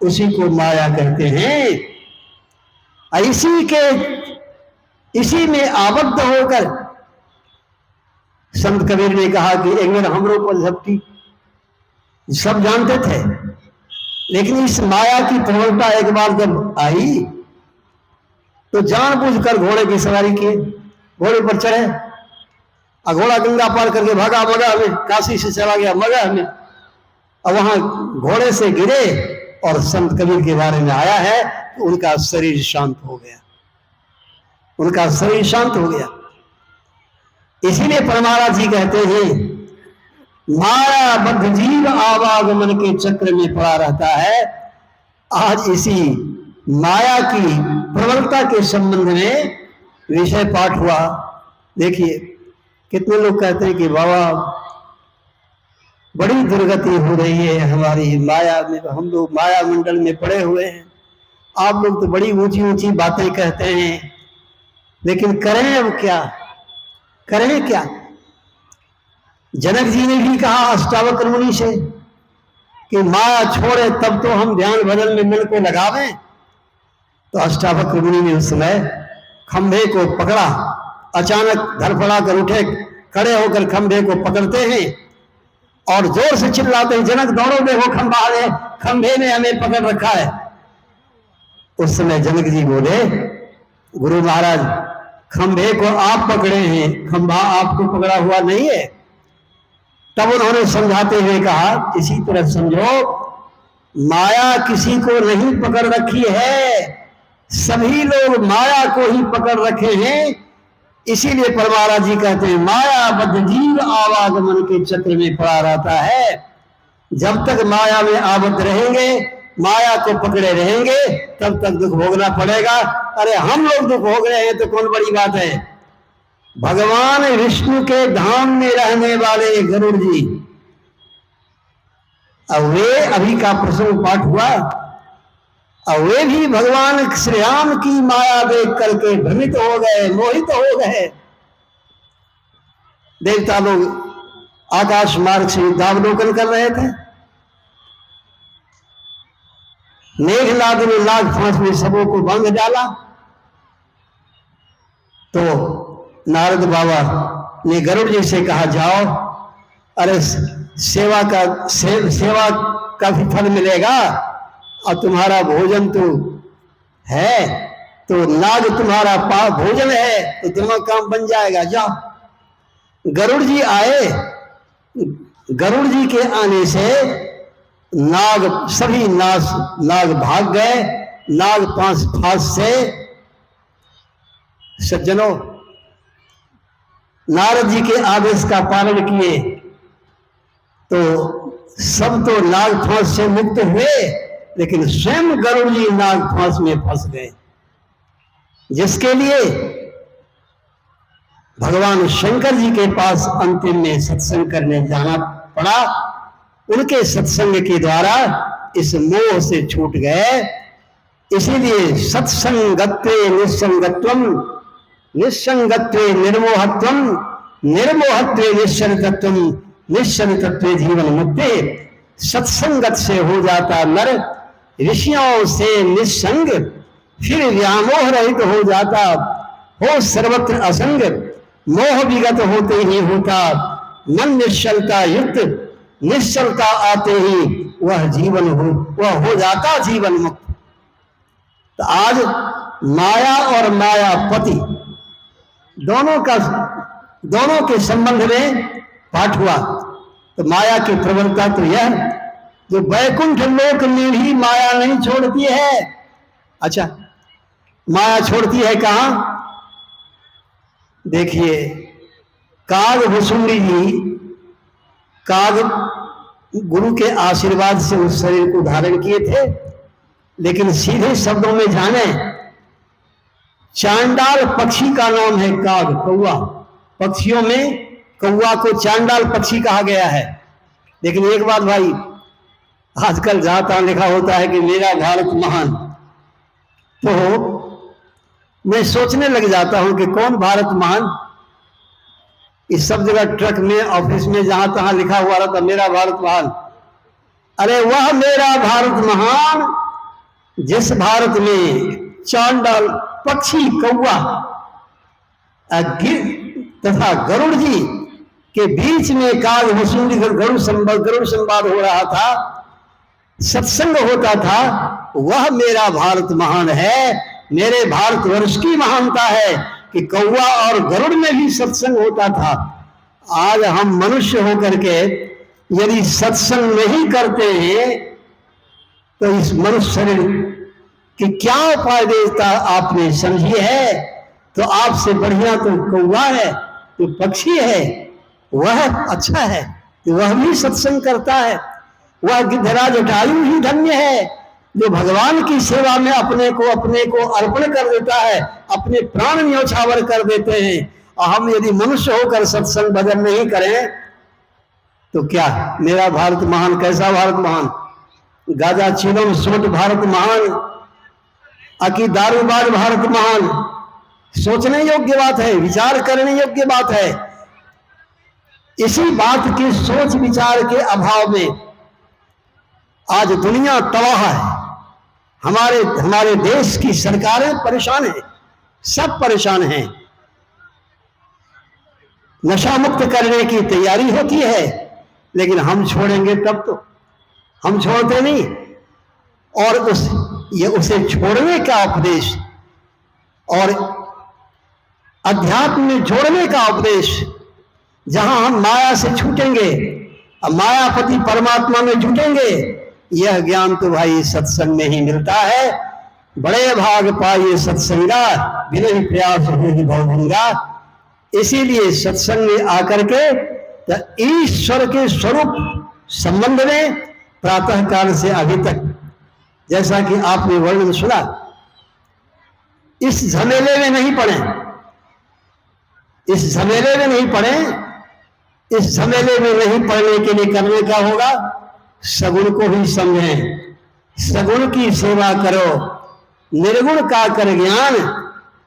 उसी को माया कहते हैं। इसी में आबद्ध होकर संत कबीर ने कहा कि एक बार हमरो पर झपटी, सब जानते थे, लेकिन इस माया की प्रबलता एक बार जब आई तो जानबूझकर घोड़े की सवारी किए, घोड़े पर चढ़े, और घोड़ा गंगा पार करके भागा मगह में, काशी से चला गया मगह में, और वहां घोड़े से गिरे और संत कबीर के बारे में आया है कि उनका शरीर शांत हो गया, उनका शरीर शांत हो गया। इसीलिए परमारा जी कहते हैं माया बद्ध जीव आवागमन के चक्र में पड़ा रहता है। आज इसी माया की प्रबलता के संबंध में विषय पाठ हुआ। देखिए कितने लोग कहते हैं कि बाबा बड़ी दुर्गति हो रही है हमारी माया में, हम लोग माया मंडल में पड़े हुए हैं। आप लोग तो बड़ी ऊंची ऊंची बातें कहते हैं, लेकिन करें अब क्या, करें क्या? जनक जी ने भी कहा अष्टावक्र मुनि से कि माया छोड़े तब तो हम ध्यान भजन में मन को लगावें। तो अष्टावक्र मुनि ने उस समय खंभे को पकड़ा, अचानक धड़फड़ा कर उठे, खड़े होकर खंभे को पकड़ते हैं और जोर से चिल्लाते हैं, जनक दौड़ो, देखो खंभा है, खंभे ने हमें पकड़ रखा है। उस समय जनक जी बोले, गुरु महाराज खंभे को आप पकड़े हैं, खंभा आपको पकड़ा हुआ नहीं है। तब उन्होंने समझाते हुए कहा, इसी तरह समझो माया किसी को नहीं पकड़ रखी है, सभी लोग माया को ही पकड़ रखे हैं। इसीलिए परमारा जी कहते हैं माया बद्ध जीव आवागमन के चक्र में पड़ा रहता है। जब तक माया में आबद्ध रहेंगे, माया को पकड़े रहेंगे, तब तक दुख भोगना पड़ेगा। अरे हम लोग दुख भोग रहे हैं तो कौन बड़ी बात है। भगवान विष्णु के धाम में रहने वाले गरुड़ जी, अब वे अभी का प्रसंग पाठ हुआ, और वे भी भगवान श्री राम की माया देख करके भ्रमित हो गए, मोहित हो गए। देवता लोग आकाश मार्ग से युद्धावलोकन कर रहे थे, मेघनाद ने नाग फांस में सबों को बांध डाला। तो नारद बाबा ने गरुड़ जी से कहा, जाओ, अरे सेवा का भी फल मिलेगा और तुम्हारा भोजन तो है, तो नाग तुम्हारा भोजन है, तो तुम्हारा काम बन जाएगा, जाओ। गरुड़ जी आए, गरुड़ जी के आने से सभी नाग भाग गए। नाग फांस से सज्जनों नारद जी के आदेश का पालन किए तो सब तो नाग फांस से मुक्त हुए, लेकिन स्वयं गरुड़ जी नाग फांस में फंस गए, जिसके लिए भगवान शंकर जी के पास अंतिम में सत्संग करने जाना पड़ा। उनके सत्संग के द्वारा इस मोह से छूट गए। इसीलिए सत्संगत्वे निस्संगत्वम, निस्संगत्वे निर्मोहत्वम, निर्मोहत्वे निश्चलतत्वम, निश्चलतत्वे जीवन मुक्ति। सत्संगत से हो जाता नर ऋषियों से निस्संग, फिर व्यामोह रहित हो जाता, हो सर्वत्र असंग, मोह विगत होते ही होता मन निश्चलता युक्त, निश्चलता आते ही वह हो जाता जीवन मुक्त। तो आज माया और मायापति दोनों के संबंध में पाठ हुआ। तो माया की प्रबलता तो यह, जो वैकुंठ लोक में भी माया नहीं छोड़ती है। अच्छा, माया छोड़ती है कहां? देखिए, काग भुसुंडी जी, काग गुरु के आशीर्वाद से उस शरीर को धारण किए थे, लेकिन सीधे शब्दों में जाने, चांडाल पक्षी का नाम है काग, कौवा। पक्षियों में कौवा को चांडाल पक्षी कहा गया है। लेकिन एक बात भाई, आजकल जहां तहां लिखा होता है कि मेरा भारत महान, तो मैं सोचने लग जाता हूं कि कौन भारत महान। इस सब जगह ट्रक में, ऑफिस में, जहां तहां लिखा हुआ रहता मेरा भारत महान। अरे वह मेरा भारत महान जिस भारत में चांडाल, पक्षी, कौवा तथा गरुड़ जी के बीच में काल वसूली गरुड़ संवाद हो रहा था, सत्संग होता था, वह मेरा भारत महान है। मेरे भारतवर्ष की महानता है कि कौवा और गरुड़ में भी सत्संग होता था। आज हम मनुष्य होकर के यदि सत्संग नहीं करते हैं तो इस मनुष्य शरीर की क्या उपाय देता आपने समझी है? तो आपसे बढ़िया तो कौवा है, तो पक्षी है, वह अच्छा है, तो वह भी सत्संग करता है। वह गिद्धराज जटायु ही धन्य है जो भगवान की सेवा में अपने को अर्पण कर देता है, अपने प्राण न्यौछावर कर देते हैं। और हम यदि मनुष्य होकर सत्संग भजन नहीं करें तो क्या मेरा भारत महान? कैसा भारत महान? गाजा चिलम सोट भारत महान, अकी दारूबाज भारत महान। सोचने योग्य बात है, विचार करने योग्य बात है। इसी बात के सोच विचार के अभाव में आज दुनिया तबाह है। हमारे देश की सरकारें परेशान हैं, सब परेशान हैं। नशा मुक्त करने की तैयारी होती है, लेकिन हम छोड़ेंगे तब तो, हम छोड़ते नहीं। और उसे छोड़ने का उपदेश और अध्यात्म में जोड़ने का उपदेश, जहां हम माया से छूटेंगे और मायापति परमात्मा में जुटेंगे, यह ज्ञान तो भाई सत्संग में ही मिलता है। बड़े भाग पाइए सत्संगा, बिना प्रयास होगी भवभंगा। इसीलिए सत्संग में आकर के तो ईश्वर के स्वरूप संबंध में प्रातः काल से अभी तक, जैसा कि आपने वर्णन सुना, इस झमेले में नहीं पड़े, इस झमेले में नहीं पड़े। इस झमेले में नहीं पड़ने के लिए करने का होगा, सगुण को ही समझें, सगुण की सेवा करो, निर्गुण का कर ज्ञान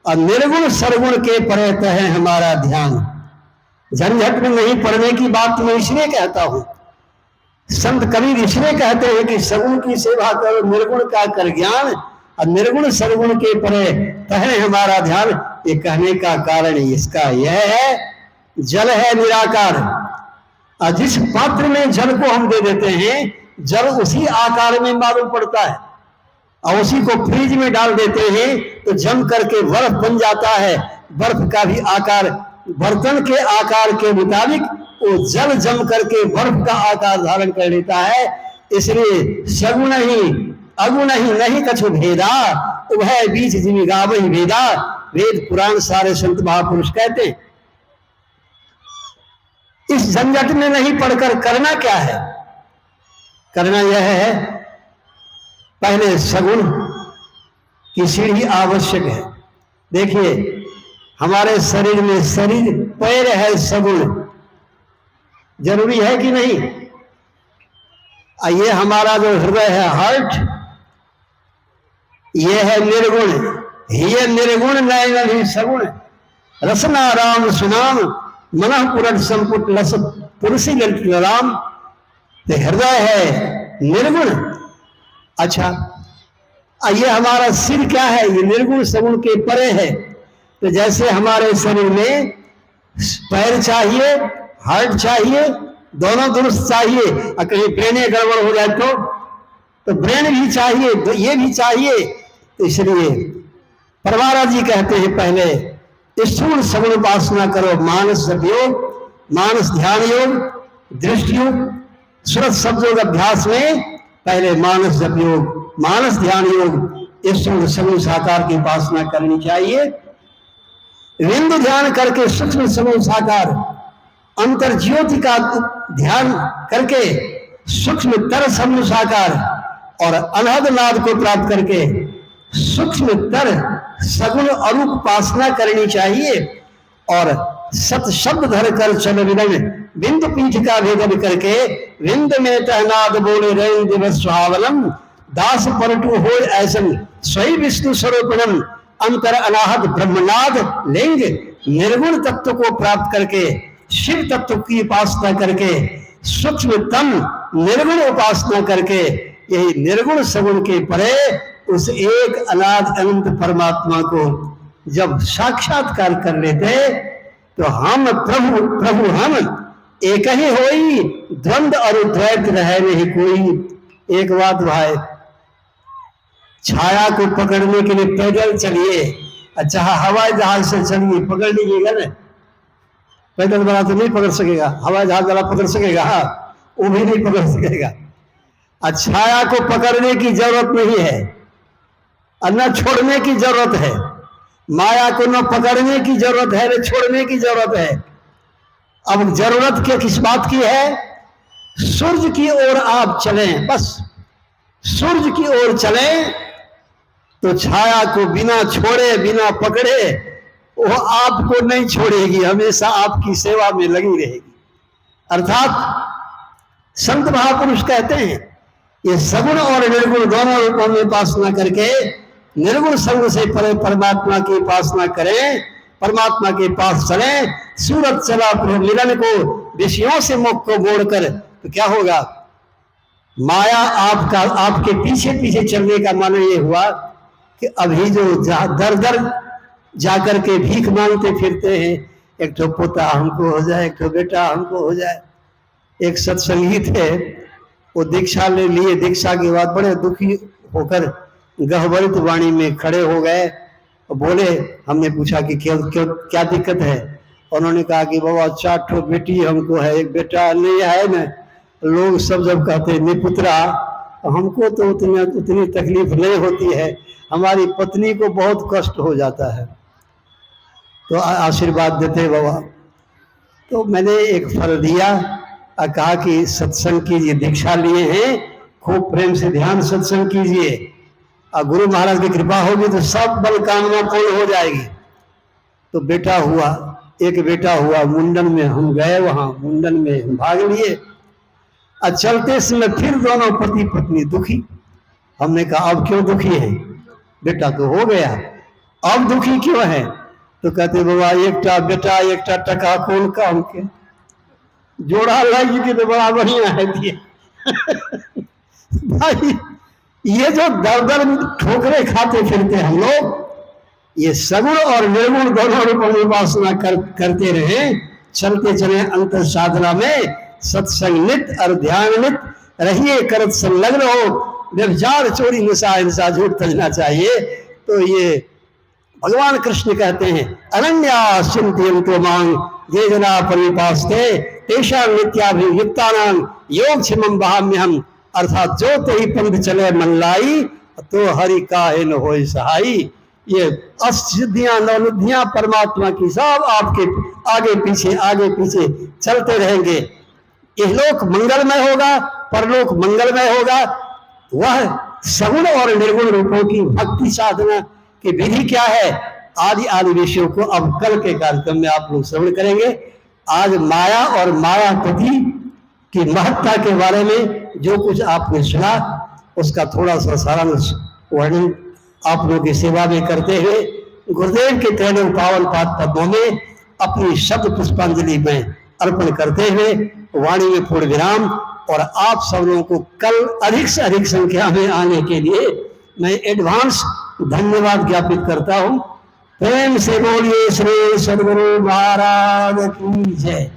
और निर्गुण सरगुण के परे है हमारा ध्यान। झंझट में नहीं पड़ने की बात मैं इसलिए कहता हूं, संत कबीर इसलिए कहते हैं कि सगुण की सेवा करो, निर्गुण का कर ज्ञान और निर्गुण सरगुण के परे तहे हमारा ध्यान। ये कहने का कारण इसका यह है, जल है निराकार, और जिस पात्र में जल को हम दे देते हैं, जल उसी आकार में मालूम पड़ता है, और उसी को फ्रिज में डाल देते हैं तो जम करके बर्फ बन जाता है। बर्फ का भी आकार बर्तन के आकार के मुताबिक वो जल जम करके बर्फ का आकार धारण कर लेता है। इसलिए सगुण ही अगुण ही नहीं कछु भेदा, उभय बीच जिमि गावहि वेदा। वेद पुराण सारे संत महापुरुष कहते हैं। इस झंझट में नहीं पढ़कर करना क्या है? करना यह है, पहले सगुण की सीढ़ी आवश्यक है। देखिए हमारे शरीर में शरीर पैर है, सगुण जरूरी है कि नहीं? ये हमारा जो हृदय है, हार्ट, ये है निर्गुण। ये निर्गुण नयन ही सगुण, रसना राम सुनाम मनः पुरट संपुट लस पुरुषी राम। तो हृदय है निर्गुण। अच्छा, ये हमारा सिर क्या है? ये निर्गुण सगुण के परे है। तो जैसे हमारे शरीर में पैर चाहिए, हार्ट चाहिए, दोनों दुरुस्त चाहिए, और कहीं ब्रेन गड़बड़ हो जाए तो ब्रेन भी चाहिए, तो ये भी चाहिए। तो इसलिए परवारा जी कहते हैं, पहले स्थूल सगुण उपासना करो, मानस जप योग, मानस ध्यान योग, दृष्टि योग, सुरत शब्द योग अभ्यास में पहले मानस जप योग, मानस ध्यान योग, स्थूल सगुण साकार की उपासना करनी चाहिए। बिंदु ध्यान करके सूक्ष्म सगुण साकार अंतर ज्योति का ध्यान करके सूक्ष्म तर सगुण साकार और अनहद नाद को प्राप्त करके सूक्ष्म तर सगुण अरूप उपासना करनी चाहिए। और सत शब्द धर कर चल विदन, बिंदु पीठ का भेदन करके विंद में तहनाद बोले रैन दिवस सुहावलम, दास परटु हो ऐसन स्वयं विष्णु स्वरूपणम, अंतर अनाहत ब्रह्मनाद लिंग। निर्गुण तत्व को प्राप्त करके शिव तत्व की उपासना करके, सूक्ष्मतम निर्गुण उपासना करके, यही निर्गुण सगुण के परे उस एक अनाद अनंत परमात्मा को जब साक्षात्कार कर लेते तो हम प्रभु प्रभु हम एक ही होई, द्वंद्व और द्वैत रहे नहीं कोई। एक बात भाई, छाया को पकड़ने के लिए पैदल चलिए, अच्छा हवाई जहाज से चलिए, पकड़ लीजिएगा ना। पैदल वाला तो नहीं पकड़ सकेगा, हवाई जहाज वाला पकड़ सकेगा, वो भी नहीं पकड़ सकेगा। छाया को पकड़ने की जरूरत नहीं है और न छोड़ने की जरूरत है। माया को न पकड़ने की जरूरत है न छोड़ने की जरूरत है। अब जरूरत क्या किस बात की है? सूर्य की ओर आप चलें, बस सूर्य की ओर चलें तो छाया को बिना छोड़े बिना पकड़े वो आपको नहीं छोड़ेगी, हमेशा आपकी सेवा में लगी रहेगी। अर्थात संत महापुरुष कहते हैं ये सगुण और निर्गुण दोनों रूपों में उपासना करके निर्गुण संग से परे परमात्मा की उपासना करें, परमात्मा के पास चलें। सूरत चला मिलन को विषयों से मुख को मोड़कर, तो क्या होगा? माया आपका आपके पीछे पीछे चलने का मानो ये हुआ कि अभी जो दर दर जाकर के भीख मांगते फिरते हैं, एक तो पोता हमको हो जाए, एक तो बेटा हमको हो जाए। एक सत्संगी थे, वो दीक्षा ले लिए, दीक्षा के बाद बड़े दुखी होकर गहवरित वाणी में खड़े हो गए और बोले, हमने पूछा कि क्या दिक्कत है? उन्होंने कहा कि बाबा 4 ठो बेटी हमको है, एक बेटा नहीं है ना। लोग सब जब कहते निपुत्रा, हमको तो उतनी तकलीफ नहीं होती है, हमारी पत्नी को बहुत कष्ट हो जाता है, तो आशीर्वाद देते बाबा। तो मैंने एक फल दिया और कहा कि सत्संग कीजिए, दीक्षा लिए हैं, खूब प्रेम से ध्यान सत्संग कीजिए और गुरु महाराज की कृपा होगी तो सब बल कामना पूर्ण हो जाएगी। तो बेटा हुआ, एक बेटा हुआ मुंडन में, हम गए वहां मुंडन में भाग लिए और चलते समय फिर दोनों पति पत्नी दुखी। हमने कहा अब क्यों दुखी है? बेटा तो हो गया, अब दुखी क्यों है? तो कहते बाबा एकटा बेटा एकटा टका कौन काम के, जोड़ा लगी के तो बड़ा बढ़िया है दिए। भाई ये जो दर दर ठोकरे खाते फिरते हम लोग, ये सगुण और निर्गुण दोनों रूपों में उपासना करते रहे, चलते चले अंतर साधना में, सत्संग नित और ध्यान नित रहिए, करत संलग्न हो, व्यभिचार चोरी नशा हिंसा झूठ तजना चाहिए। तो ये भगवान कृष्ण कहते हैं अनन्या चिंतयन्तो मां ये जना परिपास्ते तेषां नित्याभियुक्तानां योग क्षमं वहाम्यहम्। अर्थात जो तेहि पंथ चले मन लाई, तो हरि काहे न होय सहाई। ये अष्टसिद्धियां नवनिधियां परमात्मा की सब आपके आगे पीछे चलते रहेंगे। इहलोक मंगलमय होगा, परलोक मंगलमय होगा। वह सगुण और निर्गुण रूपों की भक्ति साधना की विधि क्या है, आदि विषयों को अब कल के कार्यक्रम में आप लोग श्रवण करेंगे। आज माया और मायापति की महत्ता के बारे में जो कुछ आपने सुना, उसका थोड़ा सा सारांश वर्णन आप लोगों की सेवा में करते हुए गुरुदेव के तेरे पावन पाद पद्मों में अपनी शब्द पुष्पांजलि में अर्पण करते हुए वाणी में पूर्ण विराम। और आप सब लोगों को कल अधिक से अधिक संख्या में आने के लिए मैं एडवांस धन्यवाद ज्ञापित करता हूं। प्रेम से बोलिए श्री सद्गुरु महाराज की जय।